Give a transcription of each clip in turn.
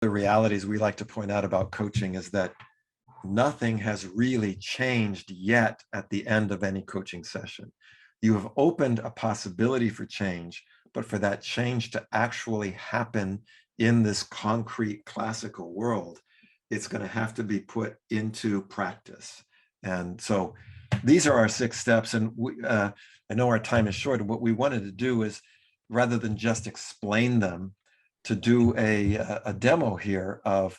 the realities we like to point out about coaching is that nothing has really changed yet at the end of any coaching session. You have opened a possibility for change, but for that change to actually happen in this concrete classical world, it's going to have to be put into practice. And so these are our 6 steps. And I know our time is short. And what we wanted to do is, rather than just explain them, to do a demo here of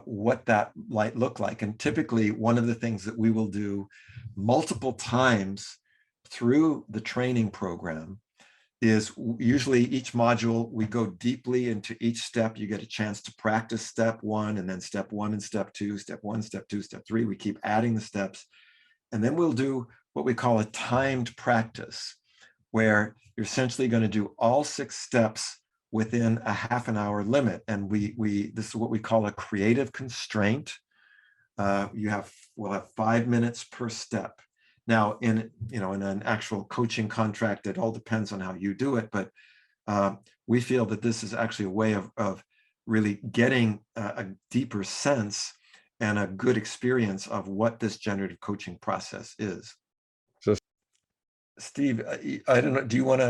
what that might look like. And typically, one of the things that we will do multiple times through the training program is, usually each module, we go deeply into each step. You get a chance to practice step 1, and then step 1 and step 2, step 1, step 2, step 3. We keep adding the steps. And then we'll do what we call a timed practice, where you're essentially going to do all 6 steps within a half an hour limit. And this is what we call a creative constraint. We'll have 5 minutes per step. Now, in an actual coaching contract, it all depends on how you do it, but we feel that this is actually a way of really getting a deeper sense and a good experience of what this generative coaching process is. So, Steve, I don't know, do you want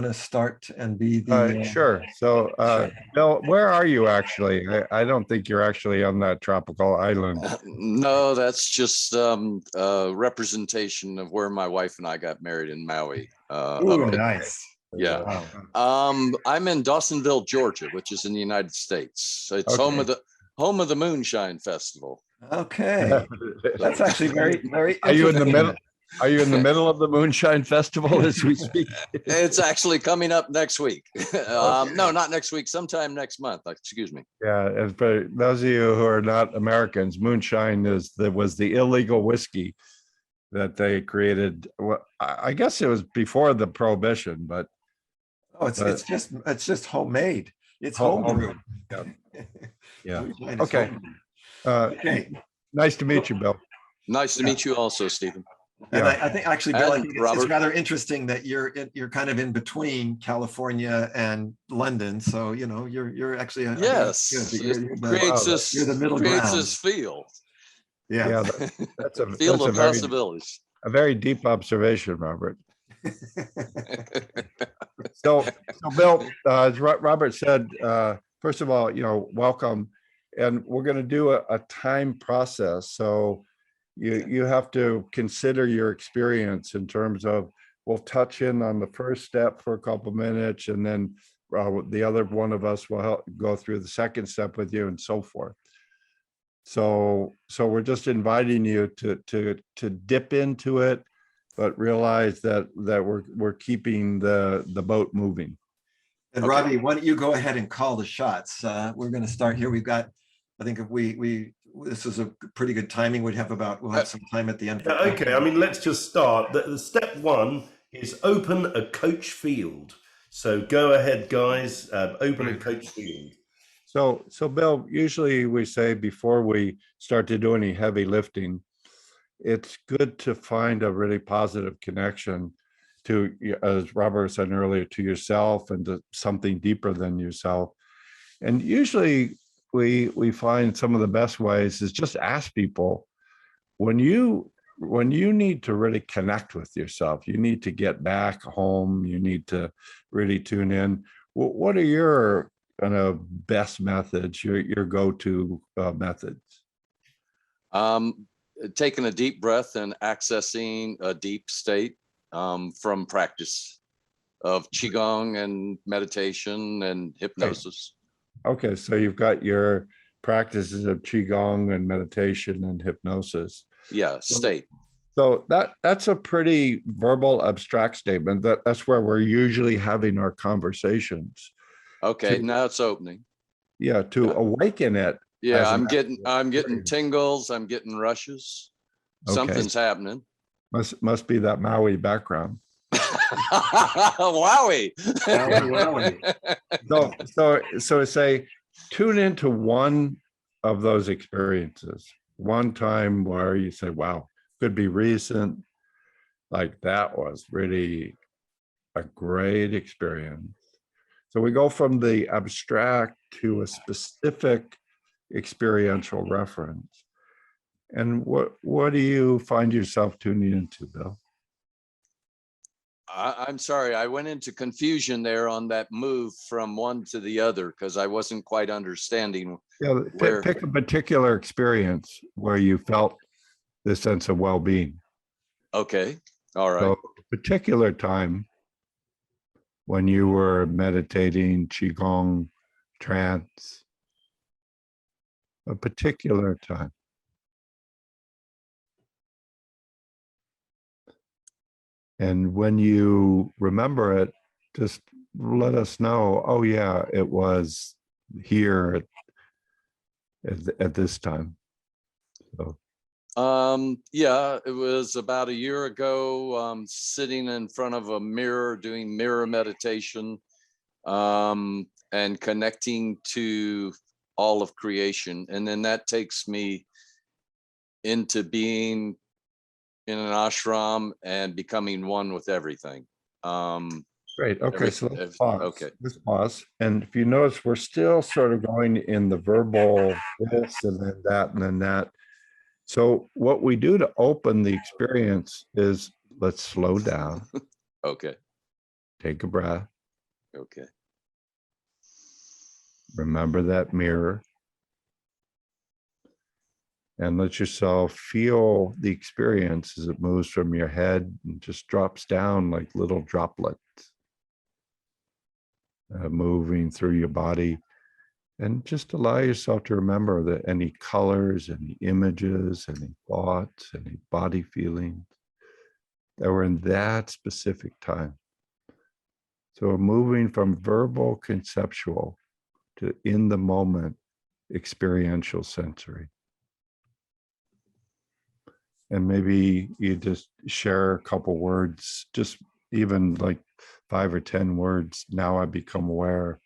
to start and be the... Sure. So, Sure. Bill, where are you actually? I don't think you're actually on that tropical island. No, that's just a representation of where my wife and I got married in Maui. Ooh, nice. Yeah. Wow. I'm in Dawsonville, Georgia, which is in the United States. It's Okay. home of the Moonshine Festival. Okay. That's actually very, very Are you in the interesting. middle? Are you in the middle of the Moonshine Festival as we speak? It's actually coming up next week. No, not next week. Sometime next month. Excuse me. Yeah, as for those of you who are not Americans, moonshine was the illegal whiskey that they created. Well, I guess it was before the prohibition, but it's just homemade. It's Homemade. homebrewed. Yeah. Moonshine is Okay. homebrewed. Okay. Nice to meet you, Bill. Nice to meet you also, Stephen. And Yeah. I think actually, Bill, I And think it's Robert. rather interesting that you're kind of in between California and London. So you're actually Yes, you're creates this you're the middle ground. this field. Yeah. That's a Field that's of possibilities. a very deep observation, Robert. So Bill, as Robert said, first of all, welcome, and we're going to do a time process. So you have to consider your experience in terms of, we'll touch in on the first step for a couple minutes, and then the other one of us will help go through the second step with you, and so forth. So we're just inviting you to dip into it, but realize that we're keeping the boat moving. And Okay. Robbie, why don't you go ahead and call the shots? We're going to start here. We've got, I think, if this is a pretty good timing. We'll have some time at the end. Yeah, okay, I mean, let's just start. The step 1 is open a coach field. So go ahead, guys, open a coach field. So Bill, usually we say before we start to do any heavy lifting, it's good to find a really positive connection to, as Robert said earlier, to yourself and to something deeper than yourself. And usually we find some of the best ways is just ask people, when you need to really connect with yourself, you need to get back home, you need to really tune in. What are your kind of best methods, your go-to methods? Taking a deep breath and accessing a deep state from practice of Qigong and meditation and hypnosis. Okay, so you've got your practices of Qigong and meditation and hypnosis. Yeah, state. So that's a pretty verbal, abstract statement. That's where we're usually having our conversations. Okay, now it's opening. Yeah, to awaken it. Yeah, I'm getting tingles. I'm getting rushes. Okay. Something's happening. Must be that Maui background. Wowie. So say, tune into one of those experiences. One time where you say, wow, could be recent, like that was really a great experience. So we go from the abstract to a specific experiential reference. And what do you find yourself tuning into, Bill? I'm sorry, I went into confusion there on that move from one to the other because I wasn't quite understanding. Yeah, Where- pick a particular experience where you felt this sense of well-being. Okay, all right. So a particular time when you were meditating, qigong, trance, a particular time. And when you remember it, just let us know, oh yeah, it was here at this time. So Yeah, it was about a year ago, sitting in front of a mirror, doing mirror meditation, and connecting to all of creation. And then that takes me into being in an ashram and becoming one with everything. great. Okay, so let's pause. Okay. Let's pause. And if you notice, we're still sort of going in the verbal this and then that and then that. So what we do to open the experience is let's slow down, Okay. take a breath, Okay. remember that mirror, and let yourself feel the experience as it moves from your head and just drops down like little droplets, moving through your body. And just allow yourself to remember that any colors, any images, any thoughts, any body feelings that were in that specific time. So we're moving from verbal conceptual to in the moment experiential sensory. And maybe you just share a couple words, just even like 5 or 10 words. Now I become aware.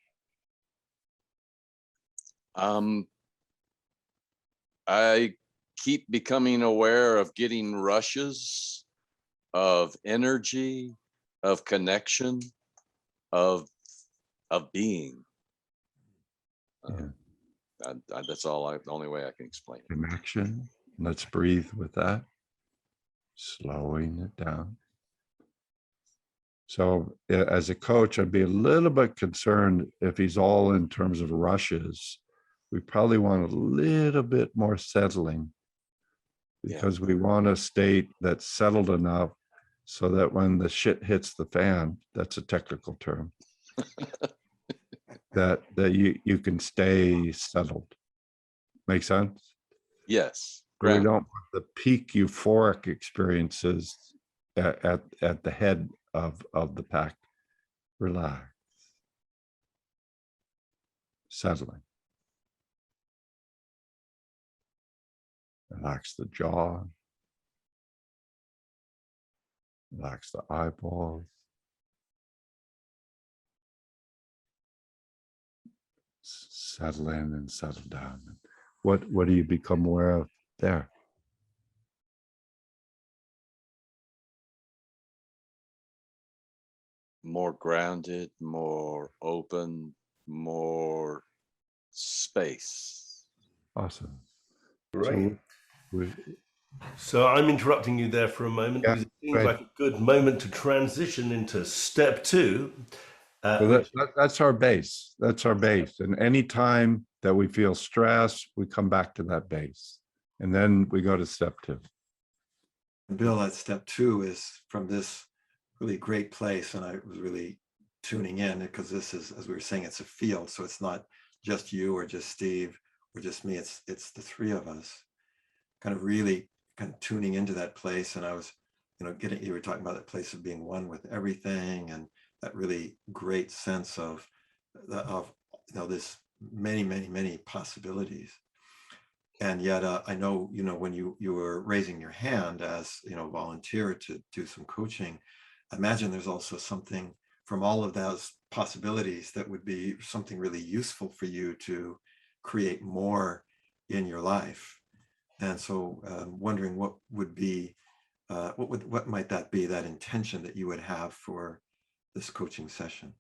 I keep becoming aware of getting rushes of energy, of connection, of being. Yeah. That's the only way I can explain it. Connection. Let's breathe with that. Slowing it down. So as a coach, I'd be a little bit concerned if he's all in terms of rushes. We probably want a little bit more settling because we want a state that's settled enough so that when the shit hits the fan, that's a technical term, that you can stay settled. Make sense? Yes. We don't want the peak euphoric experiences at the head of the pack. Relax. Settling. Relax the jaw. Relax the eyeballs. Settle in and settle down. What do you become aware of there? More grounded, more open, more space. Awesome. Great. So So I'm interrupting you there for a moment Yeah, because it seems great. like a good moment to transition into step 2. So that's our base. That's our base. And any time that we feel stress, we come back to that base. And then we go to step 2. Bill, that step 2 is from this really great place. And I was really tuning in because this is, as we were saying, it's a field. So it's not just you or just Steve or just me. It's the three of us kind of really kind of tuning into that place. And I was, you were talking about that place of being one with everything and that really great sense of this many possibilities. And yet I know, when you were raising your hand as, volunteer to do some coaching, I imagine there's also something from all of those possibilities that would be something really useful for you to create more in your life. And so wondering what would be, what might that be, that intention that you would have for this coaching session?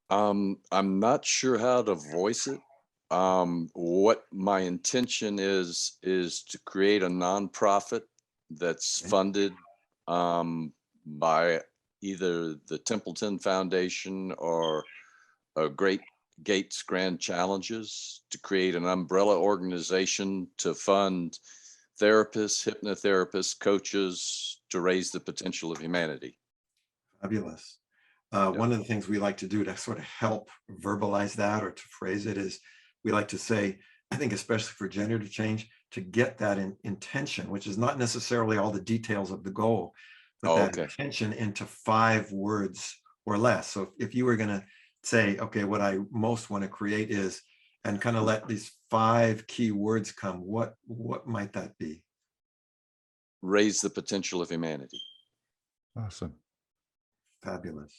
I'm not sure how to voice it. What my intention is to create a nonprofit that's Okay. funded by either the Templeton Foundation or a Great Gates Grand Challenges, to create an umbrella organization to fund therapists, hypnotherapists, coaches to raise the potential of humanity. Fabulous. Yeah. One of the things we like to do to sort of help verbalize that or to phrase it is we like to say, I think especially for generative change, to get that intention, which is not necessarily all the details of the goal, but Oh, that okay. intention into 5 words or less. So if you were going to say, okay, what I most want to create is, and kind of let these 5 key words come, what might that be? Raise the potential of humanity. Awesome. Fabulous.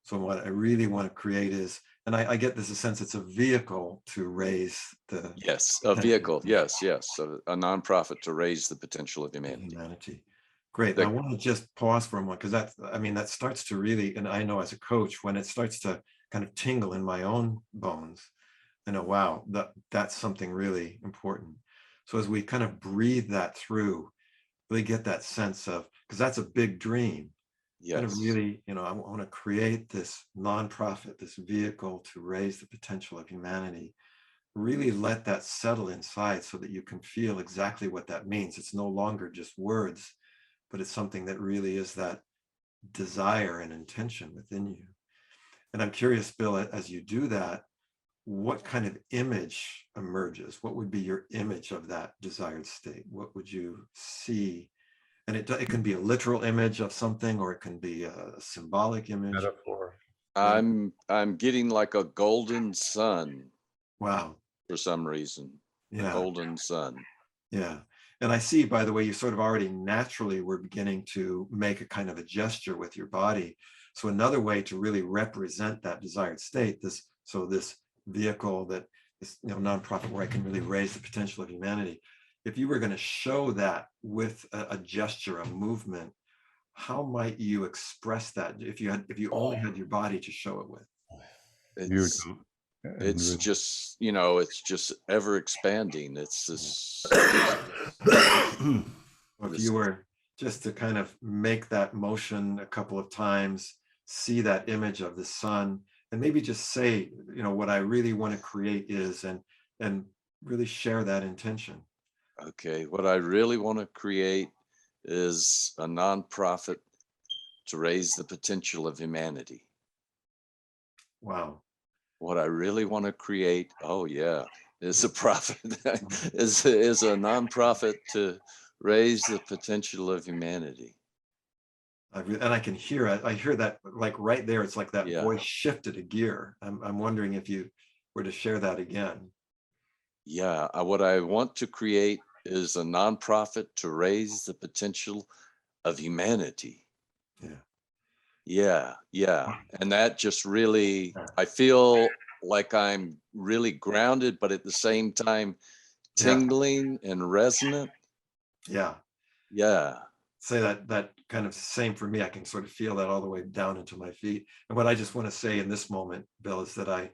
So what I really want to create is, and I get this sense it's a vehicle to raise the Yes, a potential vehicle. Yes, yes. So a nonprofit to raise the potential of of humanity. humanity. Great. The- I want to just pause for a moment because that starts to really, and I know as a coach, when it starts to kind of tingle in my own bones, I know, wow, that's something really important. So as we kind of breathe that through, really get that sense of, because that's a big dream. Kind of yes. really, I want to create this nonprofit, this vehicle to raise the potential of humanity. Really let that settle inside so that you can feel exactly what that means. It's no longer just words, but it's something that really is that desire and intention within you. And I'm curious, Bill, as you do that, what kind of image emerges? What would be your image of that desired state? What would you see? And it can be a literal image of something, or it can be a symbolic image. Metaphor. I'm getting like a golden sun Wow. for some reason. A Yeah. golden sun. Yeah. And I see, by the way, you sort of already naturally were beginning to make a kind of a gesture with your body. So another way to really represent that desired state, this vehicle, that this nonprofit where I can really raise the potential of humanity. If you were going to show that with a gesture, a movement, how might you express that if you only had your body to show it with? It's Beautiful. it's And just, it's just ever expanding. It's this If this you were just to kind of make that motion a couple of times, see that image of the sun, and maybe just say, what I really want to create is, and really share that intention. okay, what I really want to create is a nonprofit to raise the potential of humanity. Wow. What I really want to create, oh yeah, is a profit is a nonprofit to raise the potential of humanity. And I can hear it. I hear that like right there. It's like that Yeah. voice shifted a gear. I'm wondering if you were to share that again. Yeah, what I want to create is a nonprofit to raise the potential of humanity. Yeah. Yeah, yeah. And that just really, I feel like I'm really grounded, but at the same time, Yeah. tingling and resonant. Yeah. Yeah. Say that kind of same for me. I can sort of feel that all the way down into my feet. And what I just want to say in this moment, Bill, is that I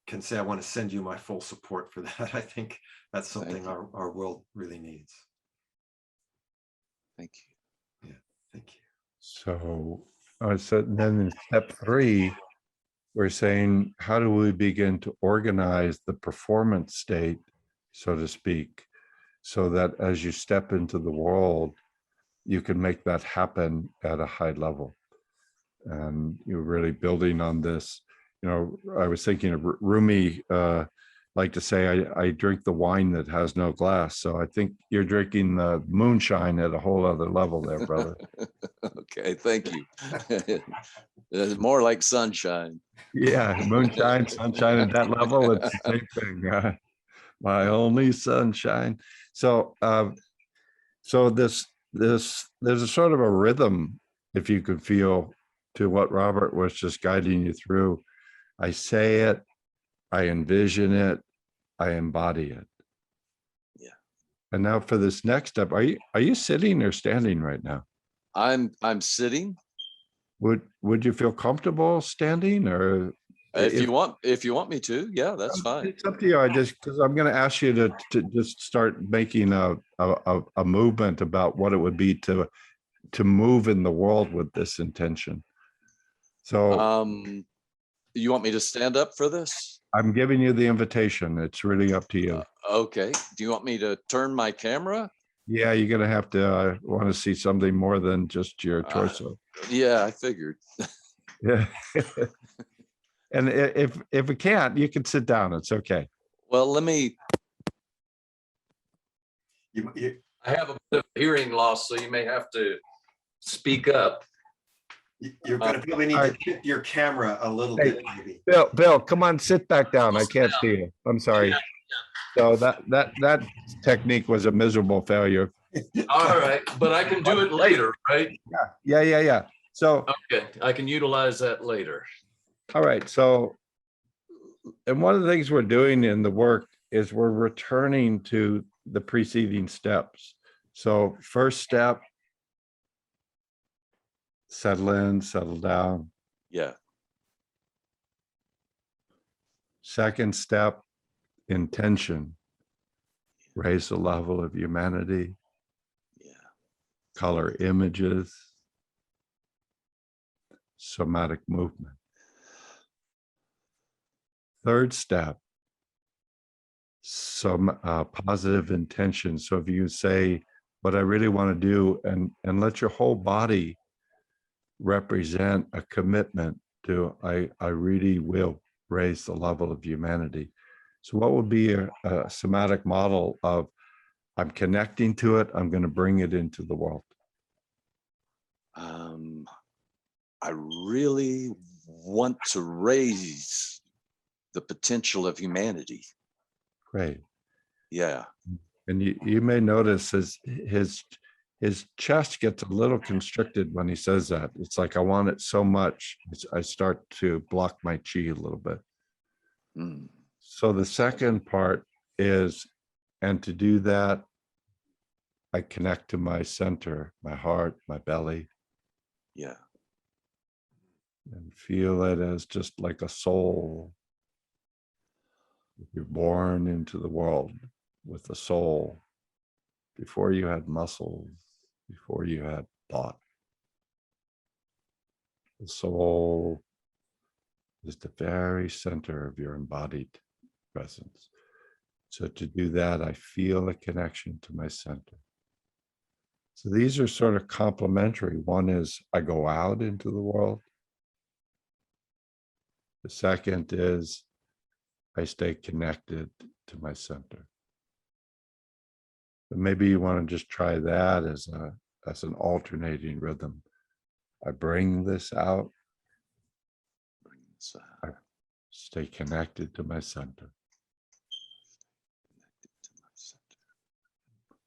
can say I want to send you my full support for that. I think that's something our world really needs. Thank you. Yeah, thank you. so then in step 3, we're saying, how do we begin to organize the performance state, so to speak, so that as you step into the world, you can make that happen at a high level? And you're really building on this. I was thinking of Rumi, like to say, I drink the wine that has no glass. So I think you're drinking the moonshine at a whole other level there, brother. Okay, thank you. It's more like sunshine. Yeah, moonshine, sunshine at that level, it's the same thing. My only sunshine. So, there's a sort of a rhythm, if you could feel, to what Robert was just guiding you through. I say it, I envision it, I embody it. Yeah. And now for this next step, are you sitting or standing right now? I'm sitting. Would you feel comfortable standing, or If you want me to, yeah, that's fine. it's up to you. Because I'm going to ask you to just start making a movement about what it would be to move in the world with this intention. So You want me to stand up for this? I'm giving you the invitation. It's really up to you. Okay. Do you want me to turn my camera? Yeah, you're going to have to want to see something more than just your torso. Yeah, I figured. Yeah. And if it can't, you can sit down. It's okay. Well, let me. I have a bit of hearing loss, so you may have to speak up. You're going to probably need to tip your camera a little bit, maybe. Bill, come on, sit back down. I can't see you. I'm sorry. So that technique was a miserable failure. All right, but I can do it later, right? Yeah. So, Okay, I can utilize that later. all right. So, and one of the things we're doing in the work is we're returning to the preceding steps. So first step, settle in, settle down. Yeah. Second step, intention, raise the level of humanity. Yeah. Color images, somatic movement. Third step, some positive intention. So if you say, what I really want to do, and let your whole body represent a commitment to, I really will raise the level of humanity. So what would be a somatic model of, I'm connecting to it, I'm going to bring it into the world? I really want to raise the potential of humanity. Great. Yeah. And you may notice his chest gets a little constricted when he says that. It's like, I want it so much, I start to block my chi a little bit. So the second part is, and to do that, I connect to my center, my heart, my belly. Yeah. And feel it as just like a soul. You're born into the world with a soul before you had muscles, before you had thought. The soul is the very center of your embodied presence. So to do that, I feel a connection to my center. So these are sort of complementary. One is I go out into the world. The second is I stay connected to my center. But maybe you want to just try that as an alternating rhythm. I bring this out. I stay connected to my center.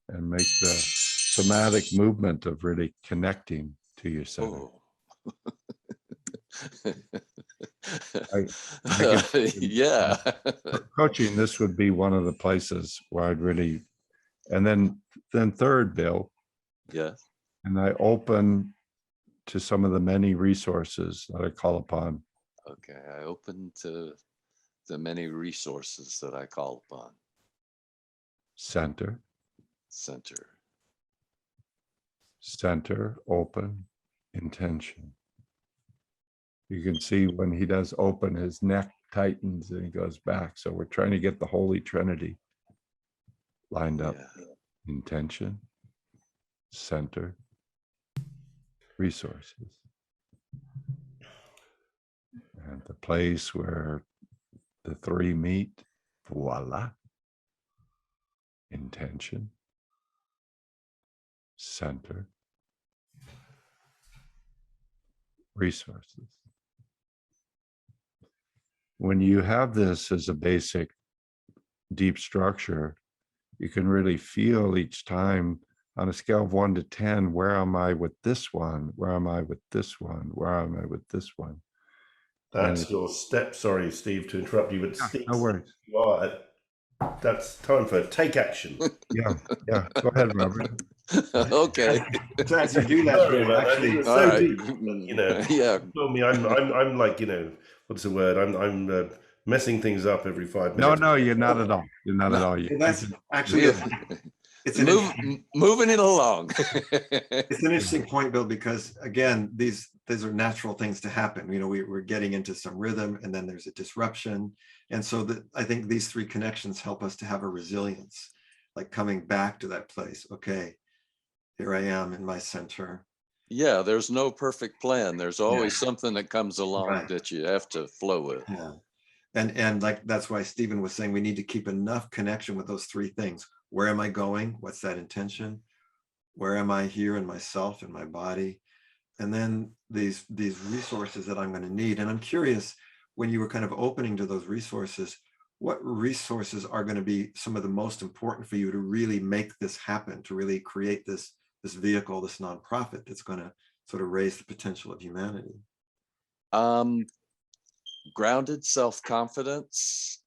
And make the somatic movement of really connecting to your center. Yeah. Coaching, this would be one of the places where I'd really, and then third, Bill. Yeah. And I open to some of the many resources that I call upon. Okay. I open to the many resources that I call upon. Center, open, intention. You can see when he does open, his neck tightens and he goes back. So we're trying to get the Holy Trinity lined up. Yeah. Intention, center, resources. And the place where the three meet, voila. Intention, center, resources. When you have this as a basic deep structure, you can really feel each time on a scale of 1 to 10, where am I with this one? Where am I with this one? Where am I with this one? That's your step. Sorry, Steve, to interrupt you, but Steve, no worries. You are. That's time for take action. Yeah. Go ahead, Robert. Okay. So as you do that, Sorry Bill, about that. actually, It's All so right. deep. You know, Yeah. you told me I'm like, you know, what's the word? I'm messing things up every 5 minutes. No, you're not at all. You're not at all. well, that's actually Yeah. it's an Moving it along. it's an interesting point, Bill, because again, these are natural things to happen. You know, we're getting into some rhythm, and then there's a disruption, and so I think these three connections help us to have a resilience, like coming back to that place. Okay, here I am in my center. Yeah, there's no perfect plan. There's always something that comes along Right. that you have to flow with. Yeah. And like that's why Stephen was saying we need to keep enough connection with those three things. Where am I going? What's that intention? Where am I here in myself and my body? And then these resources that I'm going to need. And I'm curious, when you were kind of opening to those resources, what resources are going to be some of the most important for you to really make this happen, to really create this vehicle, this nonprofit that's going to sort of raise the potential of humanity? Grounded self-confidence,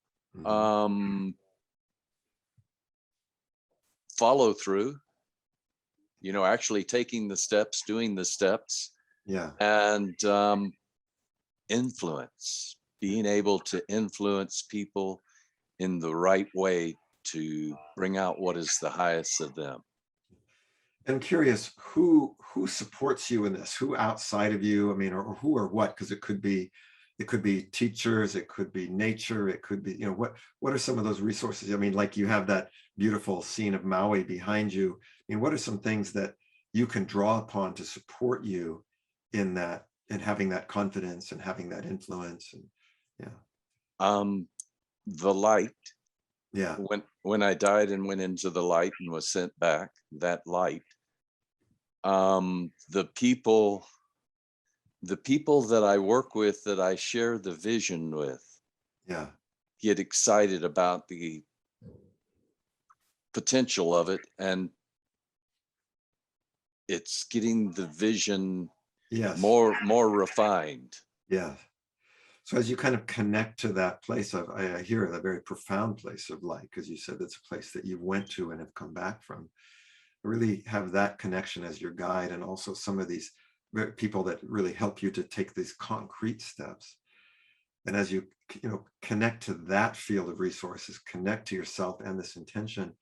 follow through, you know, actually taking the steps, doing the steps, Yeah. and influence, being able to influence people in the right way to bring out what is the highest of them. I'm curious who supports you in this, who outside of you, I mean, or who or what, because it could be teachers, it could be nature, it could be, you know, what are some of those resources? I mean, like you have that beautiful scene of Maui behind you. I mean, what are some things that you can draw upon to support you in that, and having that confidence and having that influence? And The light. Yeah. When I died and went into the light and was sent back, that light, the people that I work with, that I share the vision with, Yeah. get excited about the potential of it, and it's getting the vision Yes. more refined. Yeah. So as you kind of connect to that place of, I hear a very profound place of light, because you said it's a place that you went to and have come back from. Really have that connection as your guide, and also some of these people that really help you to take these concrete steps. And as you connect to that field of resources, connect to yourself and this intention,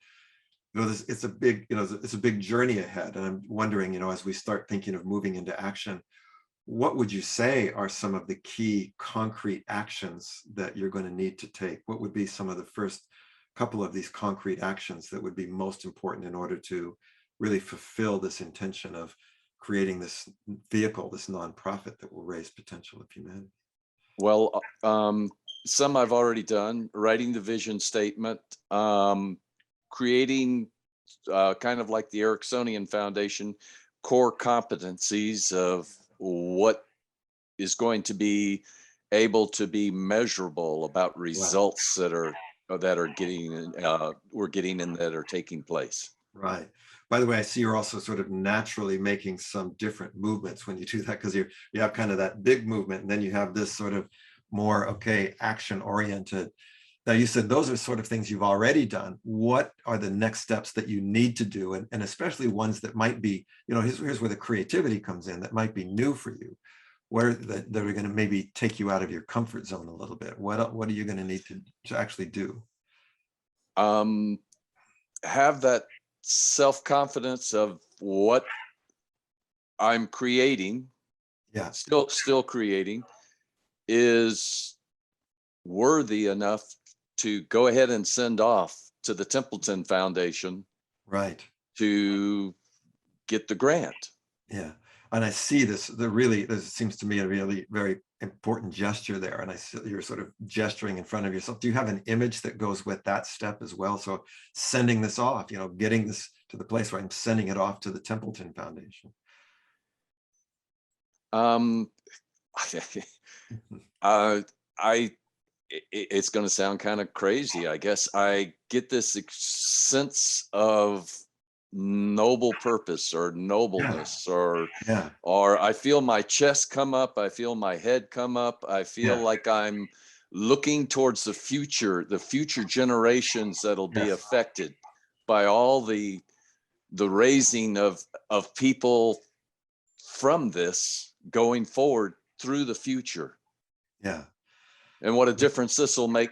it's a big, it's a big journey ahead. And I'm wondering, as we start thinking of moving into action, what would you say are some of the key concrete actions that you're going to need to take? What would be some of the first couple of these concrete actions that would be most important in order to really fulfill this intention of creating this vehicle, this nonprofit that will raise potential of humanity? Well, some I've already done: writing the vision statement, creating kind of like the Ericksonian Foundation, core competencies of what is going to be able to be measurable about results that are getting we're getting and that are taking place. Right. By the way, I see you're also sort of naturally making some different movements when you do that, because you have kind of that big movement, and then you have this sort of more action oriented. Now, you said those are sort of things you've already done. What are the next steps that you need to do, and especially ones that might be, here's where the creativity comes in, that might be new for you, where that are going to maybe take you out of your comfort zone a little bit? What are you going to need to actually do? Have that self-confidence of what I'm creating, still creating, is worthy enough to go ahead and send off to the Templeton Foundation, right, to get the grant. Yeah. And I see this seems to me a really very important gesture there. And I see you're sort of gesturing in front of yourself. Do you have an image that goes with that step as well? So sending this off, getting this to the place where I'm sending it off to the Templeton Foundation. It's going to sound kind of crazy, I guess. I get this sense of noble purpose or nobleness, or I feel my chest come up, I feel my head come up, I feel like I'm looking towards the future generations that'll be affected by all the the raising of people from this going forward through the future, Yeah. and what a difference this will make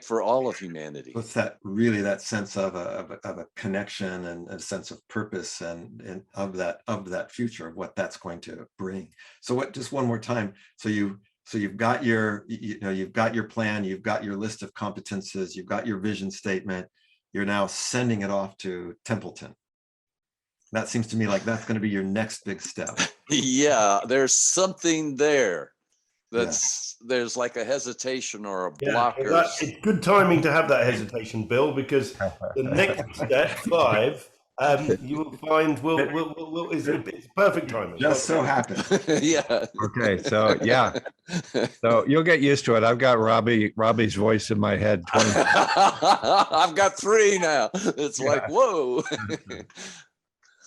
for all of humanity. What's that really, that sense of a connection and a sense of purpose and of that future, of what that's going to bring. So what, just one more time. So you've got your, you've got your plan, you've got your list of competences, you've got your vision statement. You're now sending it off to Templeton. That seems to me like that's going to be your next big step. Yeah, there's something there. There's like a hesitation or a blocker. Well, it's good timing to have that hesitation, Bill, because the next step 5, you will find it's perfect timing. Just so happens. Yeah. Okay, so yeah, so you'll get used to it. I've got Robbie's voice in my head. I've got 3 now. It's like, whoa.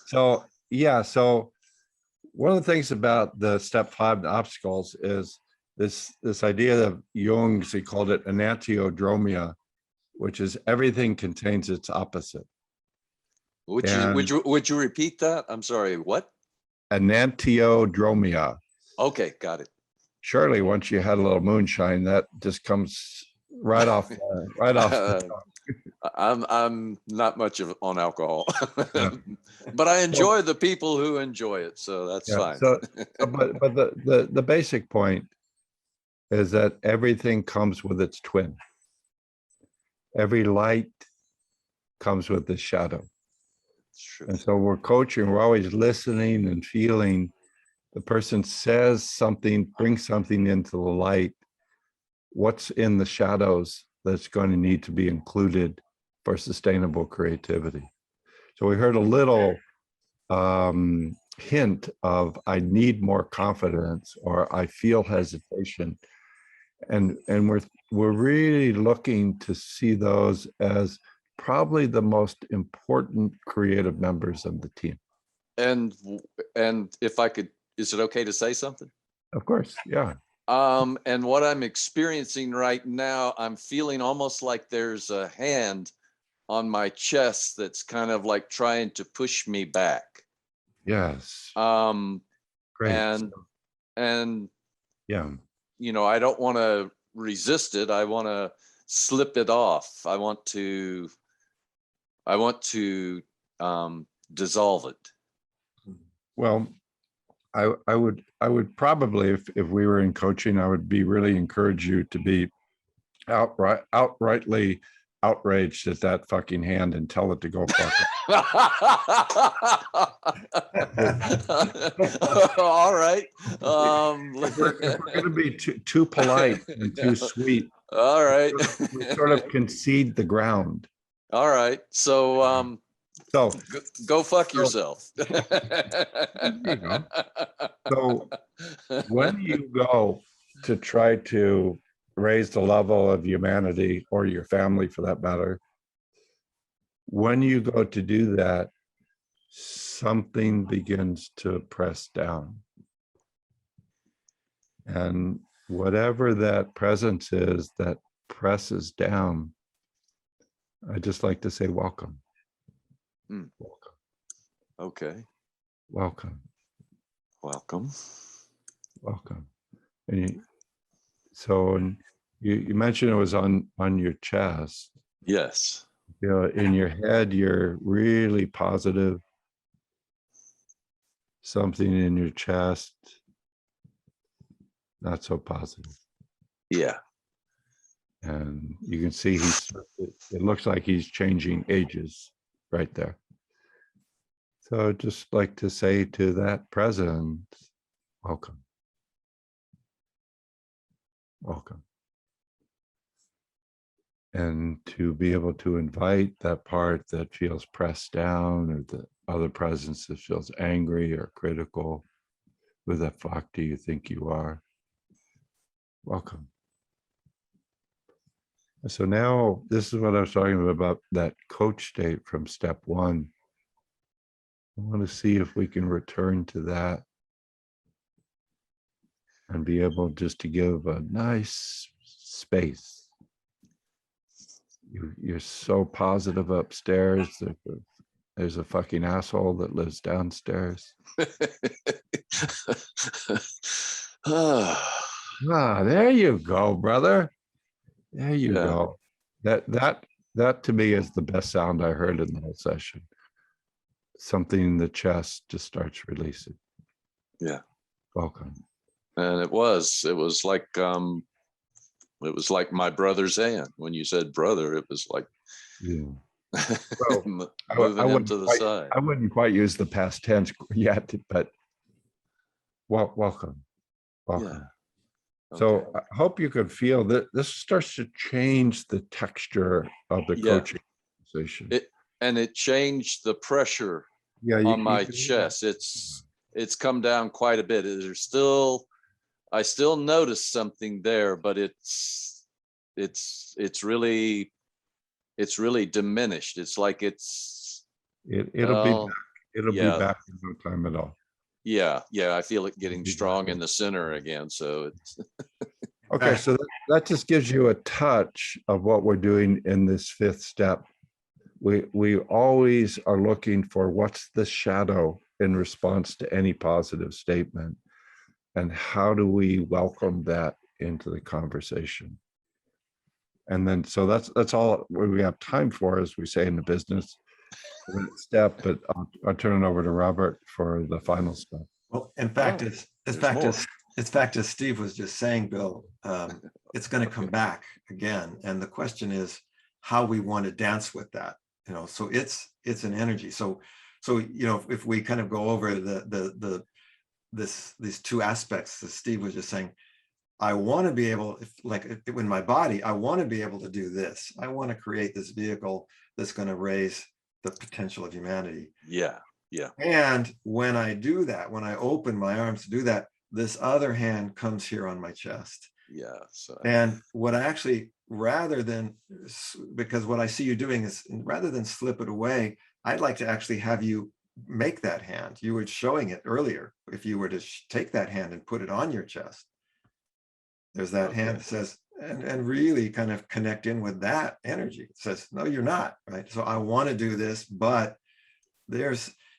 So yeah, so one of the things about the step 5, the obstacles, is this idea of Jung's, he called it enantiodromia, which is everything contains its opposite. Would you repeat that? I'm sorry, what? Enantiodromia. Okay, got it. Surely once you had a little moonshine, that just comes right off. I'm not much on alcohol, Yeah. but I enjoy the people who enjoy it, so that's fine. So, but the basic point is that everything comes with its twin. Every light comes with the shadow. It's true. And so we're coaching, we're always listening and feeling. The person says something, brings something into the light. What's in the shadows that's going to need to be included for sustainable creativity? So we heard a little hint of, I need more confidence, or I feel hesitation. And we're really looking to see those as probably the most important creative members of the team. And if I could, is it okay to say something? Of course, yeah. And what I'm experiencing right now, I'm feeling almost like there's a hand on my chest that's kind of like trying to push me back. Yes. Great. And yeah, I don't want to resist it. I want to slip it off. I want to dissolve it. Well, I would probably, if we were in coaching, I would really encourage you to be outrightly outraged at that fucking hand and tell it to go fuck it. All right. If we're going to be too polite and too sweet, all right, we sort of concede the ground. All right, so go fuck yourself. There you go. So when you go to try to raise the level of humanity, or your family for that matter, when you go to do that, something begins to press down. And whatever that presence is that presses down, I just like to say, welcome. Welcome. Okay. Welcome. Welcome. Welcome. And you mentioned it was on your chest. Yes. In your head, you're really positive. Something in your chest, not so positive. Yeah. And you can see it looks like he's changing ages right there. So I'd just like to say to that presence, welcome. Welcome. And to be able to invite that part that feels pressed down, or the other presence that feels angry or critical, who the fuck do you think you are? Welcome. So now this is what I was talking about that coach state from step 1. I want to see if we can return to that and be able just to give a nice space. You're so positive upstairs. there's a fucking asshole that lives downstairs. Ah, there you go, brother. There you Yeah. go. That to me is the best sound I heard in the whole session. Something in the chest just starts releasing. Yeah. Welcome. And it was like my brother's hand. When you said brother, it was like Yeah. Well, moving him to the side. I wouldn't quite use the past tense yet, but welcome. Yeah. So Okay. I hope you can feel that this starts to change the texture of the Yeah. coaching position. It changed the pressure on my chest. It's come down quite a bit. I still notice something there, but it's really diminished. It's like It'll be back. It'll be back in no time at all. Yeah. I feel it getting strong in the center again. So it's Okay, so that just gives you a touch of what we're doing in this fifth step. We always are looking for what's the shadow in response to any positive statement, and how do we welcome that into the conversation. And then, so that's all we have time for, as we say in the business step. But I'll turn it over to Robert for the final step. Well, in fact, as Steve was just saying, Bill, it's going to come back again. And the question is how we want to dance with that, so it's an energy. So, if we kind of go over these two aspects that Steve was just saying, I want to be able, in my body, I want to be able to do this. I want to create this vehicle that's going to raise the potential of humanity. Yeah. And when I do that, when I open my arms to do that, this other hand comes here on my chest. Yeah. So. And what I actually, because what I see you doing is, rather than slip it away, I'd like to actually have you make that hand. You were showing it earlier. If you were to take that hand and put it on your chest, there's that hand that says, and really kind of connect in with that energy. It says, no, you're not, right? So I want to do this, but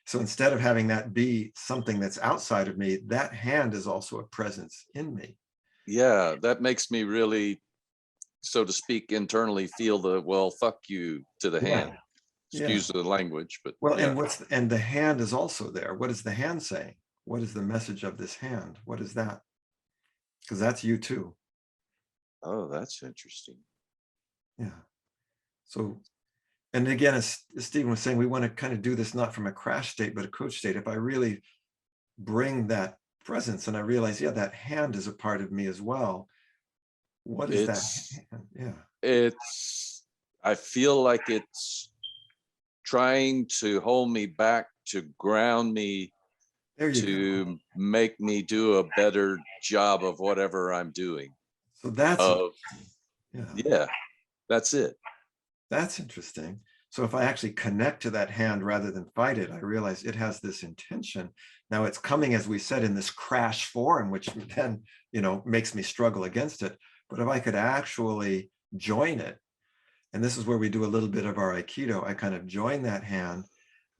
so instead of having that be something that's outside of me, that hand is also a presence in me. Yeah, that makes me really, so to speak, internally feel well, fuck you to the hand. Excuse the language, but and the hand is also there. What is the hand saying? What is the message of this hand? What is that? Because that's you too. Oh, that's interesting. Yeah. So, and again, as Stephen was saying, we want to kind of do this not from a crash state, but a coach state. If I really bring that presence and I realize, that hand is a part of me as well. What is that hand? Yeah. I feel like it's trying to hold me back, to ground me, to make me do a better job of whatever I'm doing. So that's that's it. That's interesting. So if I actually connect to that hand rather than fight it, I realize it has this intention. Now it's coming, as we said, in this crash form, which then, makes me struggle against it. But if I could actually join it, and this is where we do a little bit of our Aikido, I kind of join that hand,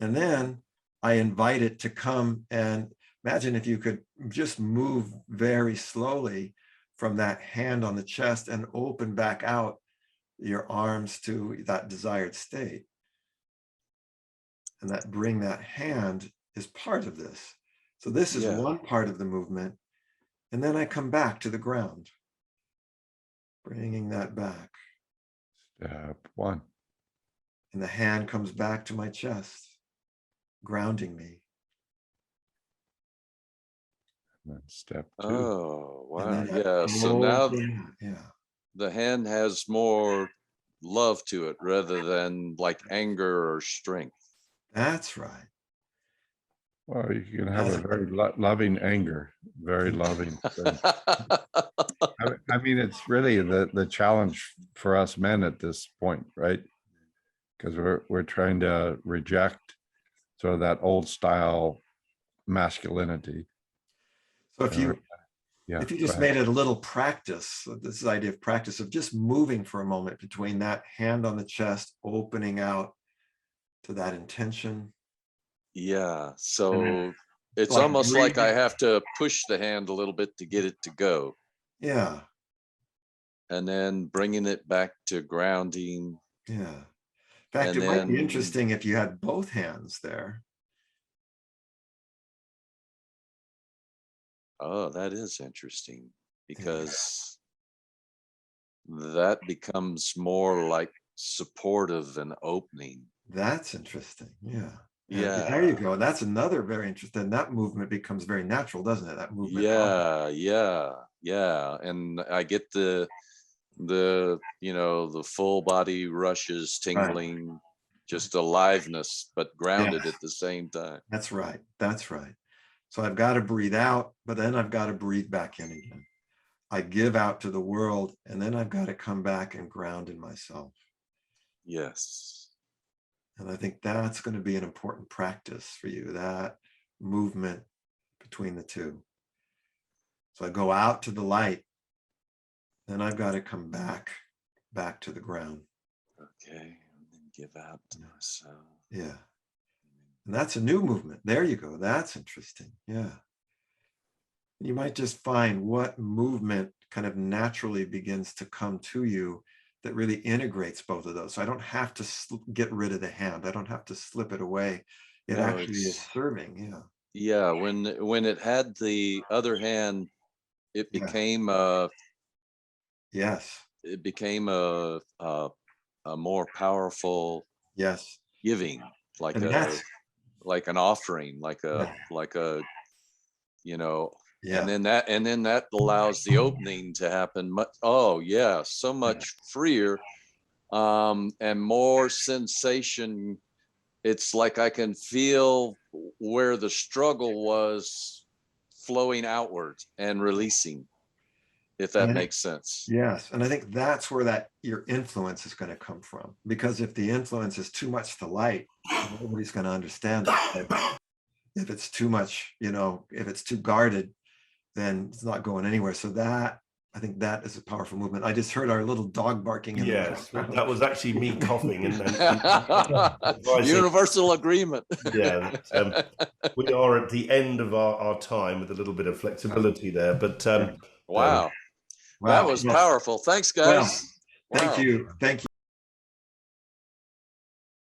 and then I invite it to come, and imagine if you could just move very slowly from that hand on the chest and open back out your arms to that desired state. And that bring that hand is part of this. So this is one part of the movement. And then I come back to the ground, bringing that back. Step one. And the hand comes back to my chest, grounding me. And then step two. Oh, wow. So now the hand has more love to it rather than like anger or strength. That's right. Well, you can have a very loving anger, very loving. I mean, it's really the challenge for us men at this point, right? Because we're trying to reject sort of that old style masculinity. So if you just made it a little practice, this idea of practice of just moving for a moment between that hand on the chest, opening out to that intention, Yeah. So it's like almost like I breathing. have to push the hand a little bit to get it to go. Yeah, And then bringing it back to grounding. yeah. In fact, And it might be then, interesting if you had both hands there. oh, that is interesting because that becomes more like supportive and opening. That's interesting. Yeah. And there Yeah. you go. That's another very interesting. That movement becomes very natural, doesn't it? That movement. Yeah. And I get the the full body rushes, Right. tingling, just aliveness, but grounded Yes. at the same time. That's right. That's right. So I've got to breathe out, but then I've got to breathe back in again. I give out to the world, and then I've got to come back and ground in myself. Yes. And I think that's going to be an important practice for you, that movement between the two. So I go out to the light, then I've got to come back to the ground. Okay. And then give out to myself. Yeah. And that's a new movement. There you go. That's interesting. Yeah. You might just find what movement kind of naturally begins to come to you that really integrates both of those. So I don't have to get rid of the hand. I don't have to slip it away. It No, actually is serving. Yeah. yeah. When it had the other hand, it Yeah. became Yes. a more powerful Yes. giving, like And that's, like an offering, yeah. like a Yeah. and then that allows the opening to happen much, oh yeah, so much freer, and more sensation. It's like I can feel where the struggle was flowing outwards and releasing, if that Yeah. makes sense. Yes. And I think that's where that your influence is going to come from. Because if the influence is too much to light, nobody's going to understand it. If it's too much, if it's too guarded, then it's not going anywhere. So that, I think that is a powerful movement. I just heard our little dog barking in the Yes, background. that was actually me coughing and Universal agreement. Yeah, we are at the end of our time with a little bit of flexibility there, but Wow. Wow. That was powerful. Thanks, Well, guys. thank Wow. you. Thank you.